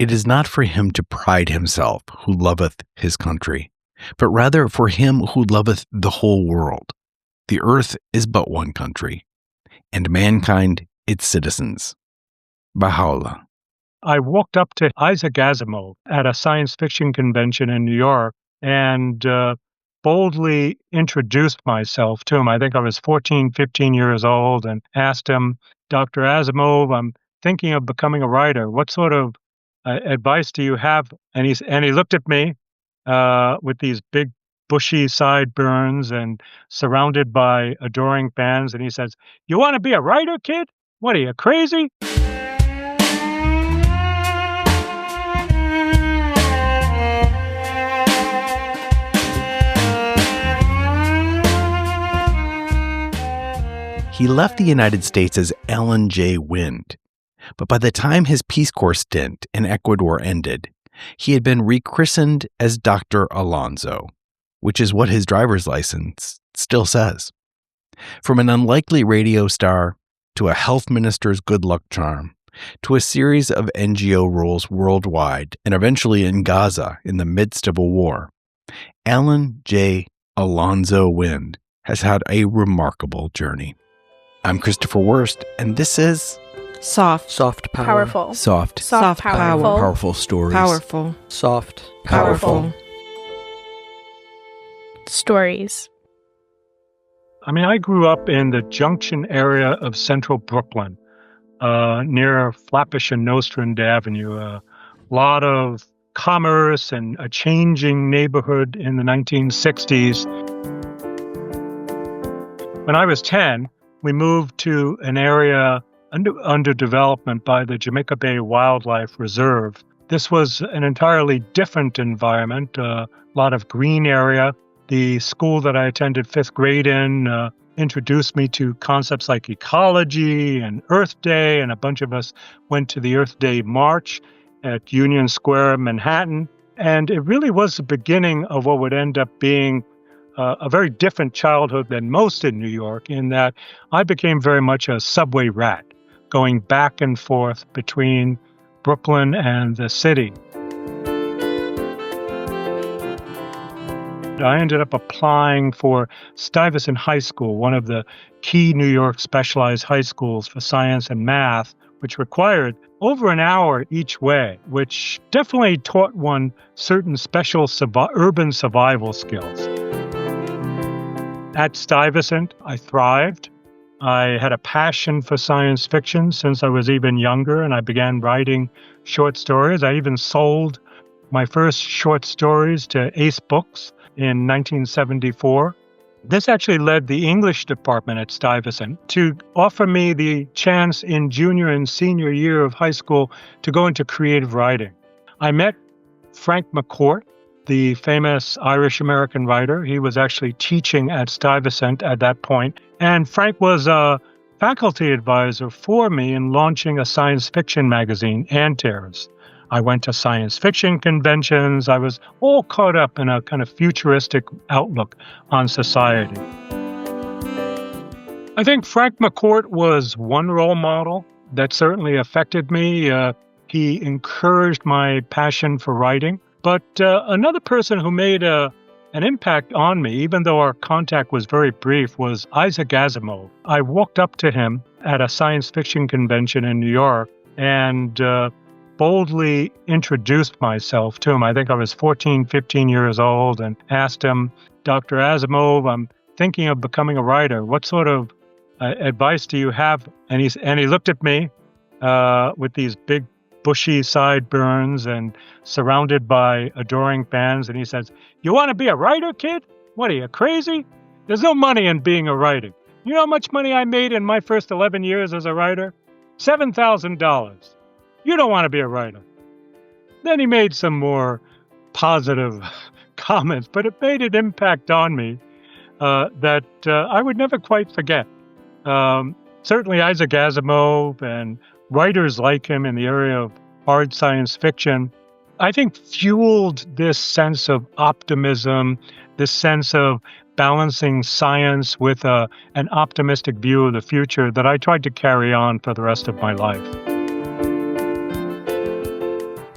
It is not for him to pride himself who loveth his country, but rather for him who loveth the whole world. The earth is but one country, and mankind its citizens. Baha'u'llah. I walked up to Isaac Asimov at a science fiction convention in New York and boldly introduced myself to him. I think I was 14, 15 years old, and asked him, Dr. Asimov, I'm thinking of becoming a writer. What sort of advice do you have? And he looked at me with these big, bushy sideburns and surrounded by adoring fans, and he says, "You want to be a writer, kid? What are you, crazy?" He left the United States as Alonzo J. Wind, but by the time his Peace Corps stint in Ecuador ended, he had been rechristened as Dr. Alonzo, which is what his driver's license still says. From an unlikely radio star to a health minister's good luck charm, to a series of NGO roles worldwide and eventually in Gaza in the midst of a war, Alonzo J. Alonzo Wind has had a remarkable journey. I'm Christopher Wurst, and this is Soft Power. Powerful. Soft Power. Powerful stories. Powerful. Soft Powerful. Stories. I mean, I grew up in the Junction area of central Brooklyn, near Flatbush and Nostrand Avenue. A lot of commerce and a changing neighborhood in the 1960s. When I was 10, we moved to an area under development by the Jamaica Bay Wildlife Reserve. This was an entirely different environment, a lot of green area. The school that I attended fifth grade in introduced me to concepts like ecology and Earth Day, and a bunch of us went to the Earth Day March at Union Square, Manhattan. And it really was the beginning of what would end up being a very different childhood than most in New York, in that I became very much a subway rat, going back and forth between Brooklyn and the city. I ended up applying for Stuyvesant High School, one of the key New York specialized high schools for science and math, which required over an hour each way, which definitely taught one certain special urban survival skills. At Stuyvesant, I thrived. I had a passion for science fiction since I was even younger, and I began writing short stories. I even sold my first short stories to Ace Books in 1974. This actually led the English department at Stuyvesant to offer me the chance in junior and senior year of high school to go into creative writing. I met Frank McCourt, the famous Irish-American writer. He was actually teaching at Stuyvesant at that point. And Frank was a faculty advisor for me in launching a science fiction magazine, Antares. I went to science fiction conventions. I was all caught up in a kind of futuristic outlook on society. I think Frank McCourt was one role model that certainly affected me. He encouraged my passion for writing. But another person who made an impact on me, even though our contact was very brief, was Isaac Asimov. I walked up to him at a science fiction convention in New York and boldly introduced myself to him. I think I was 14, 15 years old, and asked him, Dr. Asimov, I'm thinking of becoming a writer. What sort of advice do you have? And he looked at me with these big, bushy sideburns and surrounded by adoring fans, and he says, "You want to be a writer, kid? What are you, crazy? There's no money in being a writer. You know how much money I made in my first 11 years as a writer? $7,000. You don't want to be a writer." Then he made some more positive comments, but it made an impact on me that I would never quite forget. Certainly Isaac Asimov and writers like him in the area of hard science fiction, I think, fueled this sense of optimism, this sense of balancing science with an optimistic view of the future that I tried to carry on for the rest of my life.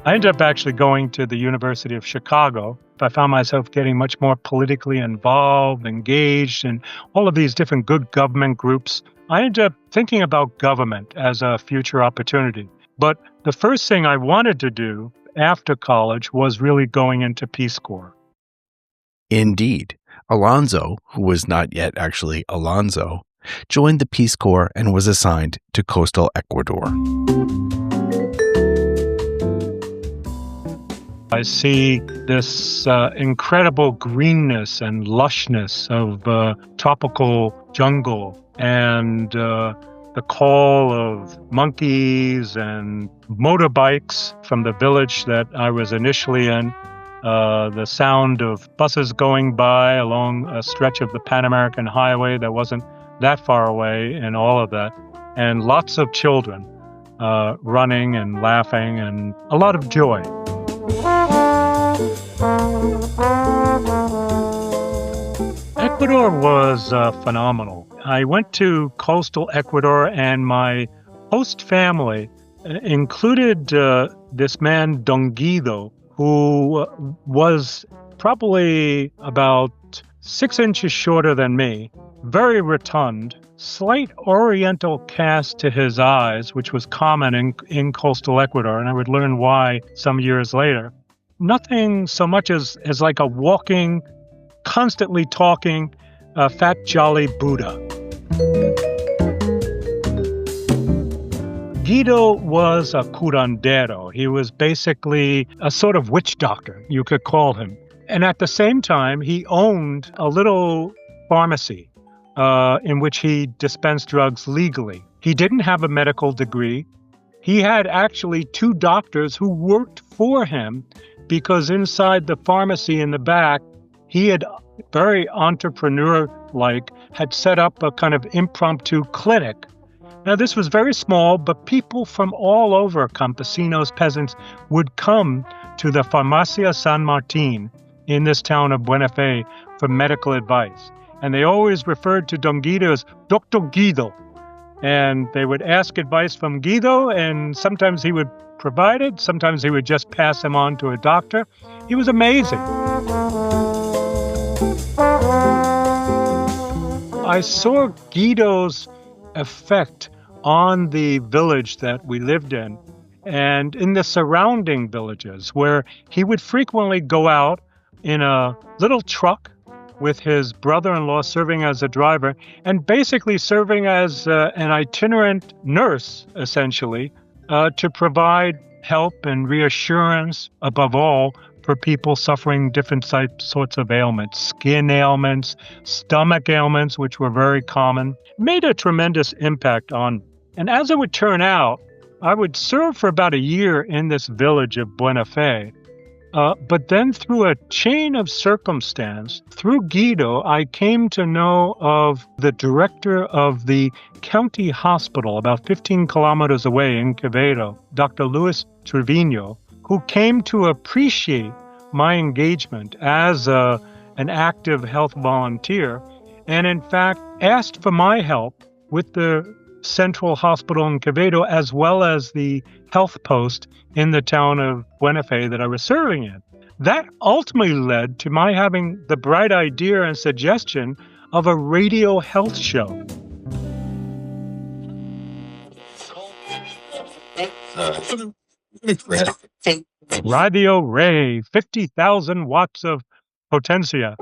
I ended up actually going to the University of Chicago. I found myself getting much more politically involved, engaged in all of these different good government groups. I ended up thinking about government as a future opportunity. But the first thing I wanted to do after college was really going into Peace Corps. Indeed, Alonzo, who was not yet actually Alonzo, joined the Peace Corps and was assigned to coastal Ecuador. I see this incredible greenness and lushness of tropical jungle and the call of monkeys and motorbikes from the village that I was initially in, the sound of buses going by along a stretch of the Pan American Highway that wasn't that far away, and all of that, and lots of children running and laughing and a lot of joy. Ecuador was phenomenal. I went to coastal Ecuador, and my host family included this man, Don Guido, who was probably about 6 inches shorter than me, very rotund, slight oriental cast to his eyes, which was common in coastal Ecuador, and I would learn why some years later. Nothing so much as like a walking, constantly talking, fat, jolly Buddha. Guido was a curandero. He was basically a sort of witch doctor, you could call him. And at the same time, he owned a little pharmacy in which he dispensed drugs legally. He didn't have a medical degree. He had actually 2 doctors who worked for him because inside the pharmacy in the back, he had, very entrepreneur-like, had set up a kind of impromptu clinic. Now, this was very small, but people from all over, campesinos, peasants, would come to the Farmacia San Martin in this town of Buena Fe for medical advice. And they always referred to Don Guido as Dr. Guido. And they would ask advice from Guido, and sometimes he would provide it, sometimes he would just pass him on to a doctor. He was amazing. I saw Guido's effect on the village that we lived in and in the surrounding villages, where he would frequently go out in a little truck with his brother-in-law serving as a driver and basically serving as an itinerant nurse, essentially, to provide help and reassurance, above all, for people suffering different sorts of ailments, skin ailments, stomach ailments, which were very common. Made a tremendous impact on. And as it would turn out, I would serve for about a year in this village of Buena Fe. But then through a chain of circumstance, through Guido, I came to know of the director of the county hospital about 15 kilometers away in Quevedo, Dr. Luis Trevino, who came to appreciate my engagement as an active health volunteer and, in fact, asked for my help with the Central Hospital in Quevedo, as well as the health post in the town of Buena Fe that I was serving in. That ultimately led to my having the bright idea and suggestion of a radio health show. Radio Ray, 50,000 watts of potencia.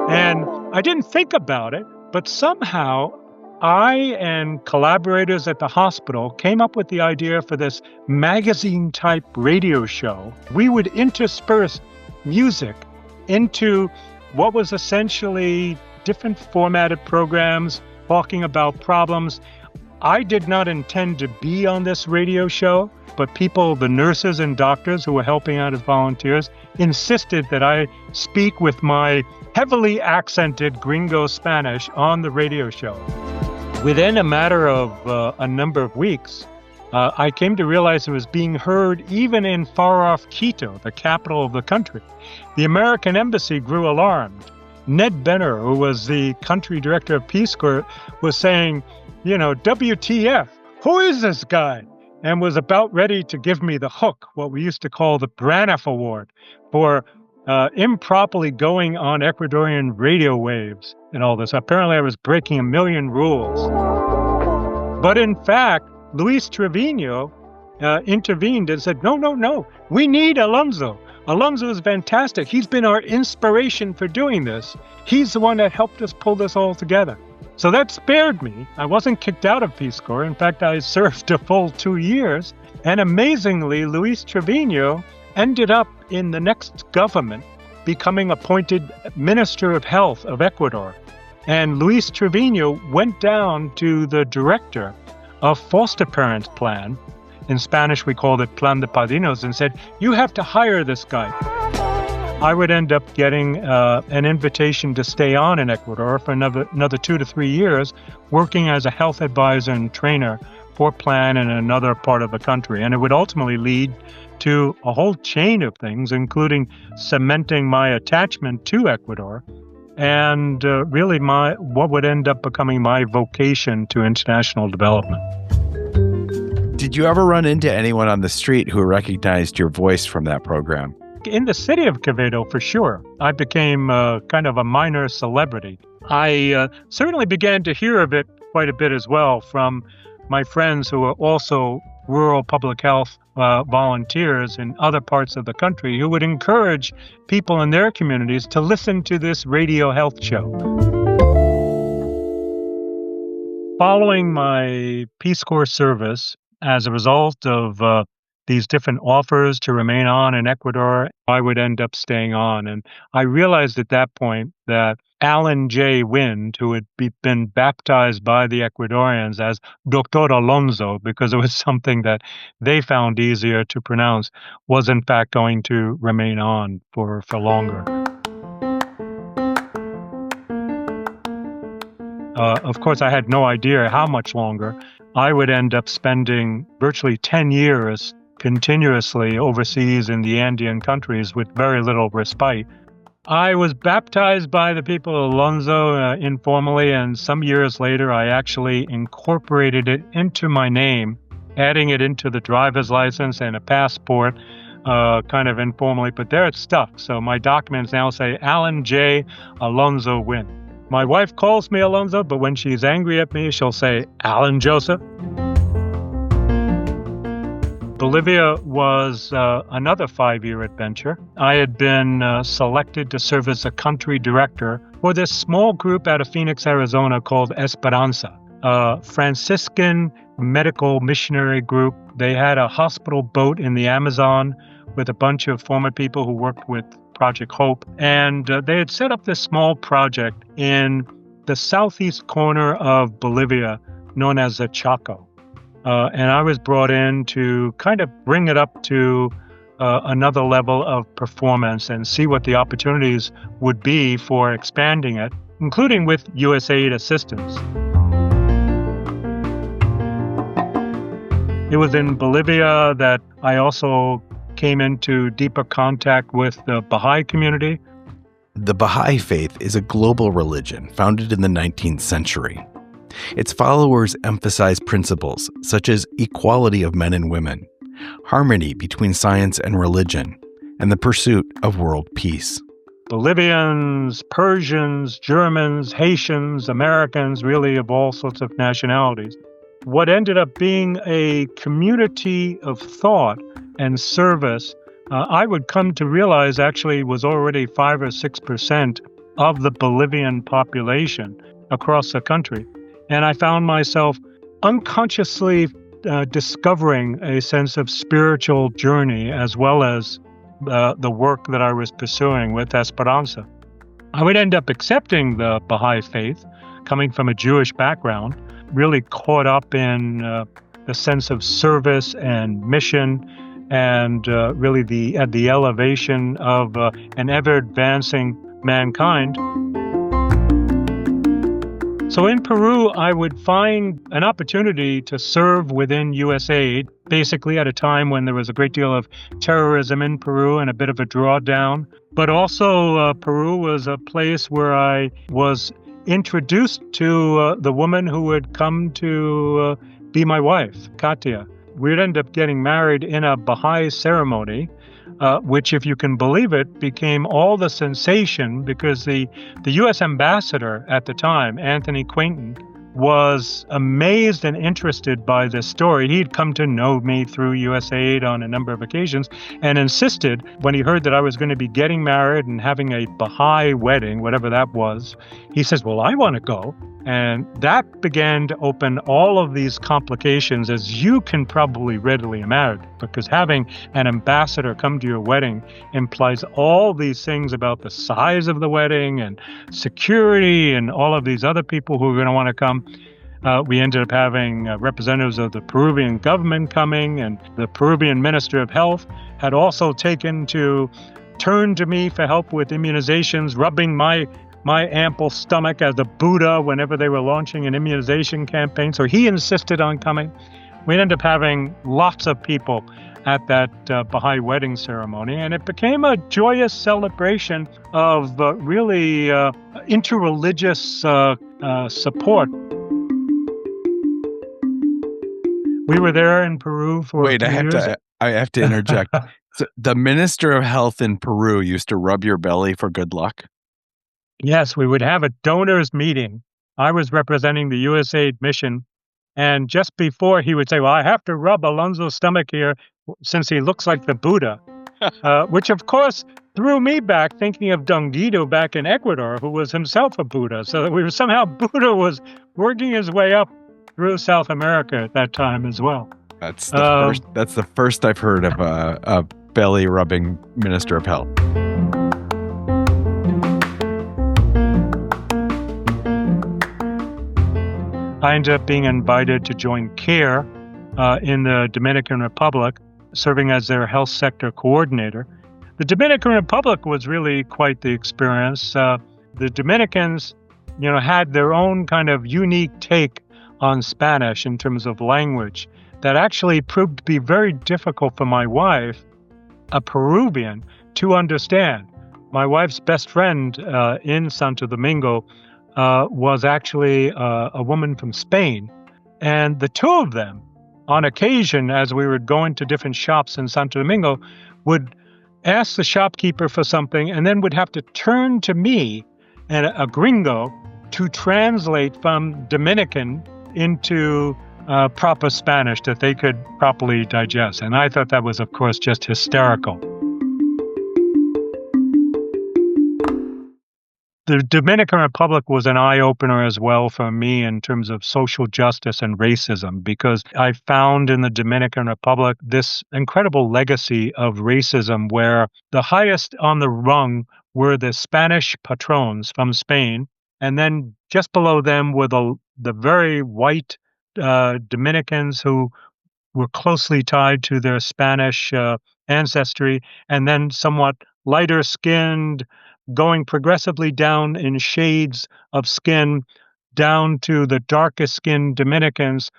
And I didn't think about it, but somehow I and collaborators at the hospital came up with the idea for this magazine-type radio show. We would intersperse music into what was essentially different formatted programs talking about problems. I did not intend to be on this radio show, but people, the nurses and doctors who were helping out as volunteers, insisted that I speak with my heavily accented gringo Spanish on the radio show. Within a matter of a number of weeks, I came to realize it was being heard even in far-off Quito, the capital of the country. The American embassy grew alarmed. Ned Benner, who was the country director of Peace Corps, was saying, WTF, who is this guy? and was about ready to give me the hook, what we used to call the Braniff Award, for improperly going on Ecuadorian radio waves and all this. Apparently, I was breaking 1,000,000 rules. But in fact, Luis Trevino intervened and said, no, we need Alonzo. Alonzo is fantastic. He's been our inspiration for doing this. He's the one that helped us pull this all together. So that spared me. I wasn't kicked out of Peace Corps. In fact, I served a full 2 years. And amazingly, Luis Trevino ended up in the next government becoming appointed Minister of Health of Ecuador. And Luis Trevino went down to the director of foster parents plan. In Spanish, we called it Plan de Padrinos, and said, you have to hire this guy. I would end up getting an invitation to stay on in Ecuador for another 2 to 3 years, working as a health advisor and trainer for Plan in another part of the country. And it would ultimately lead to a whole chain of things, including cementing my attachment to Ecuador and really what would end up becoming my vocation to international development. Did you ever run into anyone on the street who recognized your voice from that program? In the city of Quevedo, for sure. I became kind of a minor celebrity. I certainly began to hear of it quite a bit as well from my friends who are also rural public health volunteers in other parts of the country who would encourage people in their communities to listen to this radio health show. Following my Peace Corps service, as a result of these different offers to remain on in Ecuador, I would end up staying on. And I realized at that point that Alon J. Wind, who had been baptized by the Ecuadorians as Dr. Alonzo, because it was something that they found easier to pronounce, was in fact going to remain on for longer. Of course, I had no idea how much longer. I would end up spending virtually 10 years continuously overseas in the Andean countries with very little respite. I was baptized by the people of Alonzo informally, and some years later, I actually incorporated it into my name, adding it into the driver's license and a passport, kind of informally, but there it's stuck. So my documents now say Alon J. Alonzo Wind. My wife calls me Alonzo, but when she's angry at me, she'll say, Alan Joseph. Bolivia was another 5-year adventure. I had been selected to serve as a country director for this small group out of Phoenix, Arizona called Esperanza, a Franciscan medical missionary group. They had a hospital boat in the Amazon with a bunch of former people who worked with Project Hope, and they had set up this small project in the southeast corner of Bolivia known as the Chaco. And I was brought in to kind of bring it up to another level of performance and see what the opportunities would be for expanding it, including with USAID assistance. It was in Bolivia that I also came into deeper contact with the Baha'i community. The Baha'i faith is a global religion founded in the 19th century. Its followers emphasize principles such as equality of men and women, harmony between science and religion, and the pursuit of world peace. Bolivians, Persians, Germans, Haitians, Americans, really of all sorts of nationalities. What ended up being a community of thought and service, I would come to realize actually was already 5 or 6% of the Bolivian population across the country. And I found myself unconsciously discovering a sense of spiritual journey as well as the work that I was pursuing with Esperanza. I would end up accepting the Baha'i faith, coming from a Jewish background, really caught up in the sense of service and mission and really the elevation of an ever-advancing mankind. So in Peru, I would find an opportunity to serve within USAID, basically at a time when there was a great deal of terrorism in Peru and a bit of a drawdown. But also Peru was a place where I was introduced to the woman who would come to be my wife, Katia. we'd end up getting married in a Baha'i ceremony, which, if you can believe it, became all the sensation because the U.S. ambassador at the time, Anthony Quainton, was amazed and interested by this story. He'd come to know me through USAID on a number of occasions and insisted, when he heard that I was going to be getting married and having a Baha'i wedding, whatever that was, he says, well, I want to go. And that began to open all of these complications, as you can probably readily imagine, because having an ambassador come to your wedding implies all these things about the size of the wedding and security and all of these other people who are going to want to come. We ended up having representatives of the Peruvian government coming, and the Peruvian Minister of Health had also taken to turn to me for help with immunizations, rubbing my ample stomach as a Buddha whenever they were launching an immunization campaign. So he insisted on coming. We ended up having lots of people at that Baha'i wedding ceremony, and it became a joyous celebration of really interreligious support. We were there in Peru for Wait, I have to interject. So the Minister of Health in Peru used to rub your belly for good luck? Yes, we would have a donors meeting. I was representing the USAID mission, and just before he would say, well, I have to rub Alonzo's stomach here since he looks like the Buddha, which of course threw me back thinking of Don Guido back in Ecuador, who was himself a Buddha. So that we were somehow Buddha was working his way up through South America at that time as well. That's the first I've heard of a belly rubbing Minister of Health. I ended up being invited to join CARE in the Dominican Republic, serving as their health sector coordinator. The Dominican Republic was really quite the experience. The Dominicans, had their own kind of unique take on Spanish in terms of language that actually proved to be very difficult for my wife, a Peruvian, to understand. My wife's best friend in Santo Domingo was actually a woman from Spain. And the two of them, on occasion, as we were going to different shops in Santo Domingo, would ask the shopkeeper for something and then would have to turn to me, and a gringo, to translate from Dominican into proper Spanish that they could properly digest. And I thought that was, of course, just hysterical. The Dominican Republic was an eye-opener as well for me in terms of social justice and racism, because I found in the Dominican Republic this incredible legacy of racism where the highest on the rung were the Spanish patrons from Spain, and then just below them were the very white Dominicans who were closely tied to their Spanish ancestry, and then somewhat lighter-skinned, going progressively down in shades of skin down to the darkest skinned Dominicans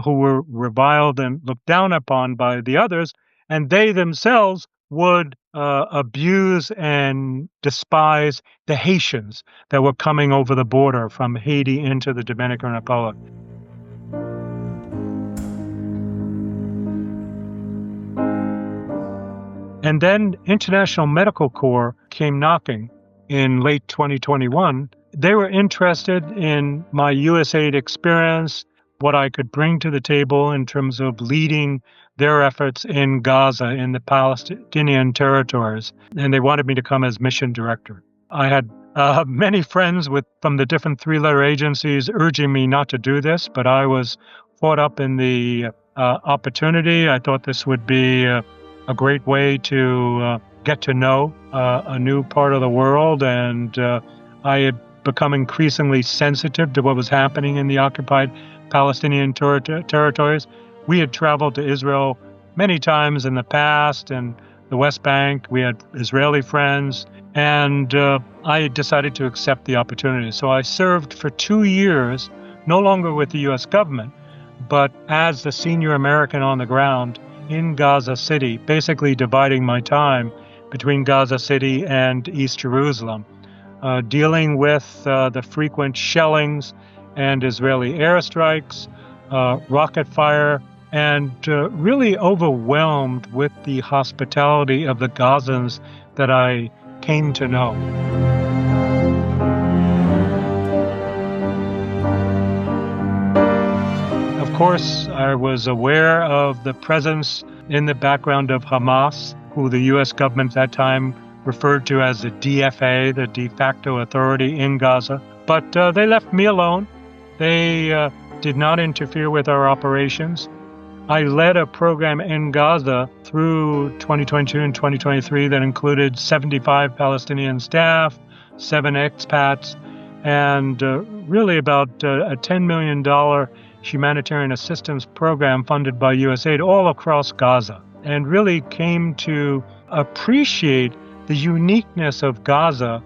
who were reviled and looked down upon by the others, and they themselves would abuse and despise the Haitians that were coming over the border from Haiti into the Dominican Republic. And then International Medical Corps came knocking in late 2021. They were interested in my USAID experience, what I could bring to the table in terms of leading their efforts in Gaza, in the Palestinian territories. And they wanted me to come as mission director. I had many friends from the different three-letter agencies urging me not to do this, but I was caught up in the opportunity. I thought this would be a great way to get to know a new part of the world, and I had become increasingly sensitive to what was happening in the occupied Palestinian territories. We had traveled to Israel many times in the past, and the West Bank. We had Israeli friends, and I decided to accept the opportunity. So I served for 2 years, no longer with the U.S. government, but as the senior American on the ground in Gaza City, basically dividing my time between Gaza City and East Jerusalem, dealing with the frequent shellings and Israeli airstrikes, rocket fire, and really overwhelmed with the hospitality of the Gazans that I came to know. Of course, I was aware of the presence in the background of Hamas, who the U.S. government at that time referred to as the DFA, the de facto authority in Gaza. But they left me alone. They did not interfere with our operations. I led a program in Gaza through 2022 and 2023 that included 75 Palestinian staff, 7 expats, and really about a $10 million humanitarian assistance program funded by USAID all across Gaza, and really came to appreciate the uniqueness of Gaza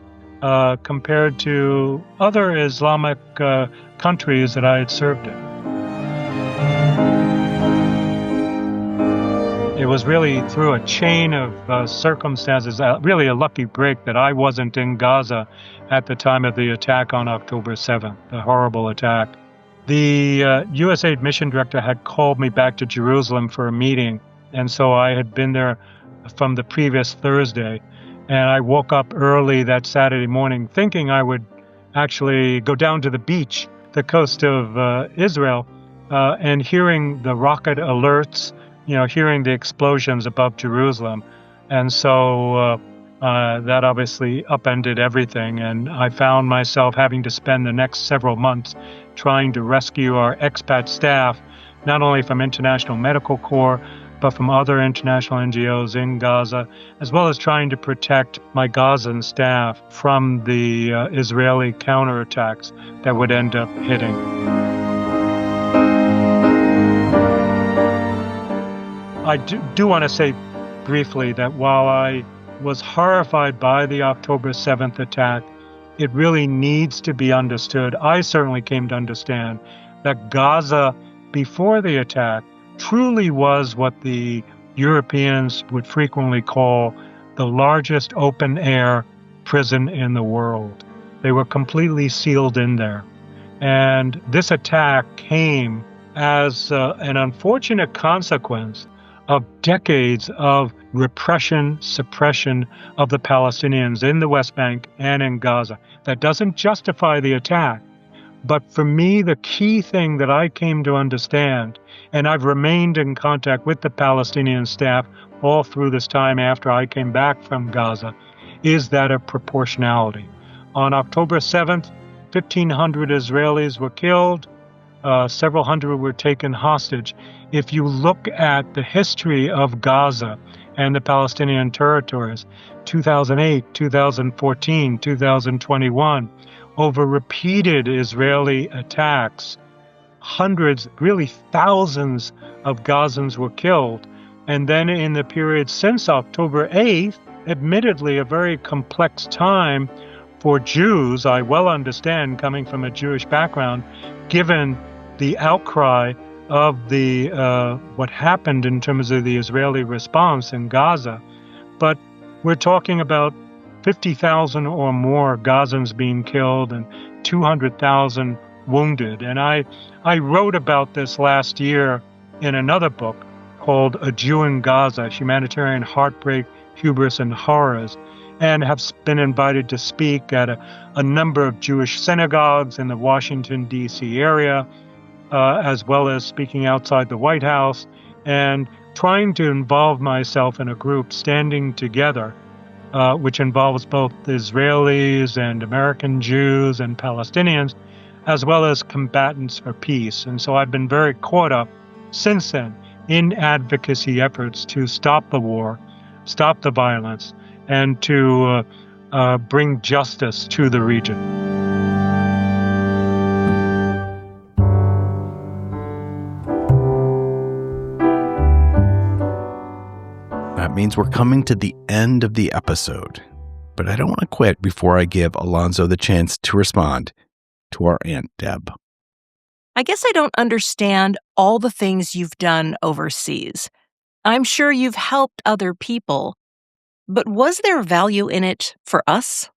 compared to other Islamic countries that I had served in. It was really through a chain of circumstances, really a lucky break, that I wasn't in Gaza at the time of the attack on October 7th, the horrible attack. The USAID mission director had called me back to Jerusalem for a meeting, and so I had been there from the previous Thursday. And I woke up early that Saturday morning thinking I would actually go down to the beach, the coast of Israel, and hearing the rocket alerts, hearing the explosions above Jerusalem. And so that obviously upended everything. And I found myself having to spend the next several months trying to rescue our expat staff, not only from International Medical Corps, but from other international NGOs in Gaza, as well as trying to protect my Gazan staff from the Israeli counterattacks that would end up hitting. I do want to say briefly that while I was horrified by the October 7th attack, it really needs to be understood, I certainly came to understand, that Gaza, before the attack, truly was what the Europeans would frequently call the largest open-air prison in the world. They were completely sealed in there. And this attack came as an unfortunate consequence of decades of repression, suppression of the Palestinians in the West Bank and in Gaza. That doesn't justify the attack. But for me, the key thing that I came to understand, and I've remained in contact with the Palestinian staff all through this time after I came back from Gaza, is that of proportionality. On October 7th, 1,500 Israelis were killed. Several hundred were taken hostage. If you look at the history of Gaza and the Palestinian territories, 2008, 2014, 2021, over repeated Israeli attacks, hundreds, really thousands of Gazans were killed. And then in the period since October 8th, admittedly a very complex time for Jews, I well understand coming from a Jewish background, given the outcry of the what happened in terms of the Israeli response in Gaza. But we're talking about 50,000 or more Gazans being killed and 200,000 wounded. And I wrote about this last year in another book called A Jew in Gaza, Humanitarian Heartbreak, Hubris, and Horrors, and have been invited to speak at a number of Jewish synagogues in the Washington, D.C. area, as well as speaking outside the White House, and trying to involve myself in a group standing together, which involves both Israelis and American Jews and Palestinians, as well as combatants for peace. And so I've been very caught up since then in advocacy efforts to stop the war, stop the violence, and to bring justice to the region. That means we're coming to the end of the episode, but I don't want to quit before I give Alonzo the chance to respond to our Aunt Deb. I guess I don't understand all the things you've done overseas. I'm sure you've helped other people, but was there value in it for us?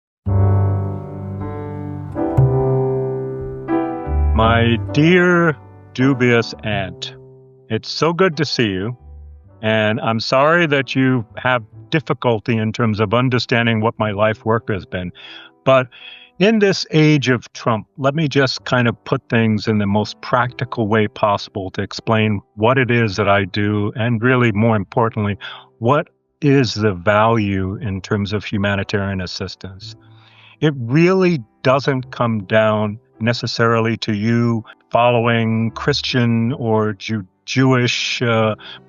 My dear dubious aunt, It's so good to see you. And I'm sorry that you have difficulty in terms of understanding what my life work has been. But in this age of Trump, let me just kind of put things in the most practical way possible to explain what it is that I do, and really, more importantly, what is the value in terms of humanitarian assistance. It really doesn't come down necessarily to you following Christian or Jewish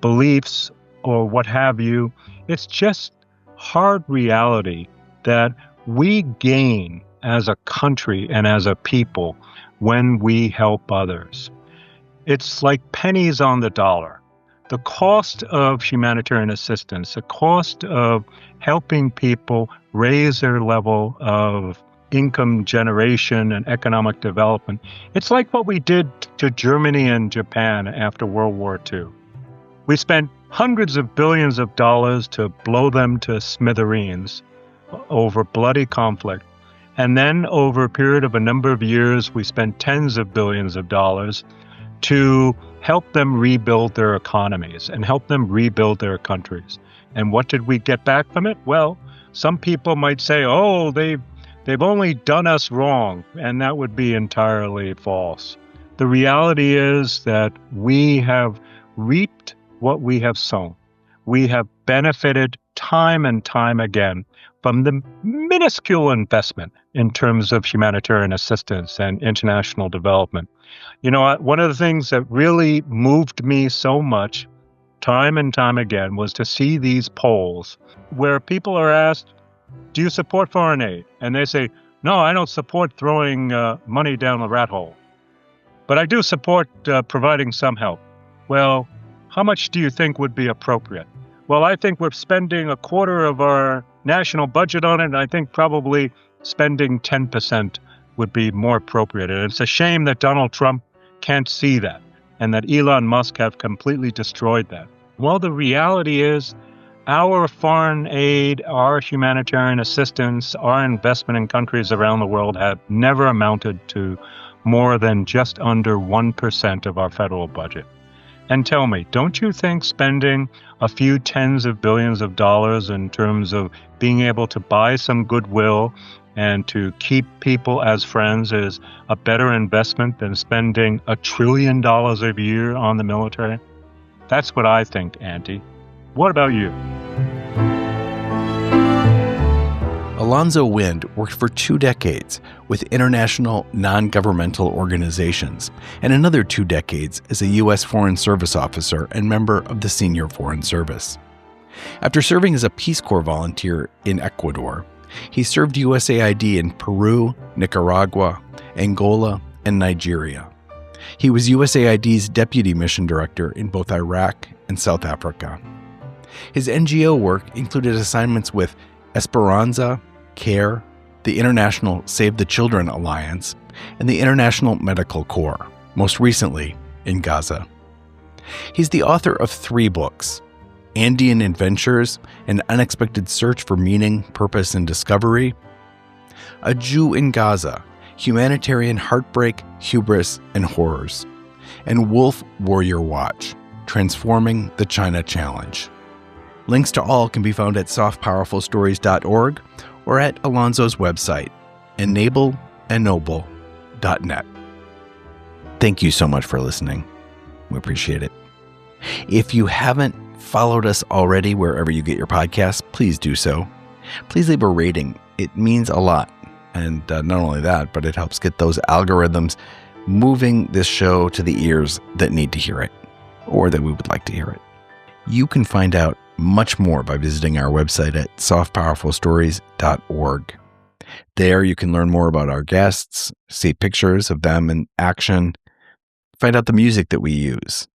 beliefs or what have you. It's just hard reality that we gain as a country and as a people when we help others. It's like pennies on the dollar. The cost of humanitarian assistance, the cost of helping people raise their level of income generation and economic development, it's like what we did to Germany and Japan after World War II. We spent hundreds of billions of dollars to blow them to smithereens over bloody conflict. And then over a period of a number of years, we spent tens of billions of dollars to help them rebuild their economies and help them rebuild their countries. And what did we get back from it? Well, some people might say, oh, they've only done us wrong, and that would be entirely false. The reality is that we have reaped what we have sown. We have benefited time and time again from the minuscule investment in terms of humanitarian assistance and international development. You know, one of the things that really moved me so much time and time again was to see these polls where people are asked, do you support foreign aid? And they say, no, I don't support throwing money down the rat hole. But I do support providing some help. Well, how much do you think would be appropriate? Well, I think we're spending a quarter of our national budget on it, and I think probably spending 10% would be more appropriate. And it's a shame that Donald Trump can't see that and that Elon Musk have completely destroyed that. Well, the reality is our foreign aid, our humanitarian assistance, our investment in countries around the world have never amounted to more than just under 1% of our federal budget. And tell me, don't you think spending a few tens of billions of dollars in terms of being able to buy some goodwill and to keep people as friends is a better investment than spending $1 trillion a year on the military? That's what I think, Auntie. What about you? Alonzo Wind worked for 2 decades with international non-governmental organizations and another 2 decades as a U.S. Foreign Service officer and member of the Senior Foreign Service. After serving as a Peace Corps volunteer in Ecuador, he served USAID in Peru, Nicaragua, Angola, and Nigeria. He was USAID's deputy mission director in both Iraq and South Africa. His NGO work included assignments with Esperanza, CARE, the International Save the Children Alliance, and the International Medical Corps, most recently in Gaza. He's the author of 3 books, Andean Adventures, An Unexpected Search for Meaning, Purpose, and Discovery, A Jew in Gaza, Humanitarian Heartbreak, Hubris, and Horrors, and Wolf Warrior Watch, Transforming the China Challenge. Links to all can be found at softpowerfulstories.org or at Alonzo's website, enableandnoble.net. Thank you so much for listening. We appreciate it. If you haven't followed us already wherever you get your podcasts, please do so. Please leave a rating. It means a lot. And not only that, but it helps get those algorithms moving this show to the ears that need to hear it, or that we would like to hear it. You can find out much more by visiting our website at softpowerfulstories.org. There you can learn more about our guests, see pictures of them in action, find out the music that we use,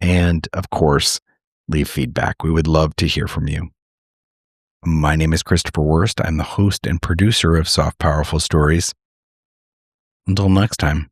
and, of course, leave feedback. We would love to hear from you. My name is Christopher Wurst. I'm the host and producer of Soft Powerful Stories. Until next time.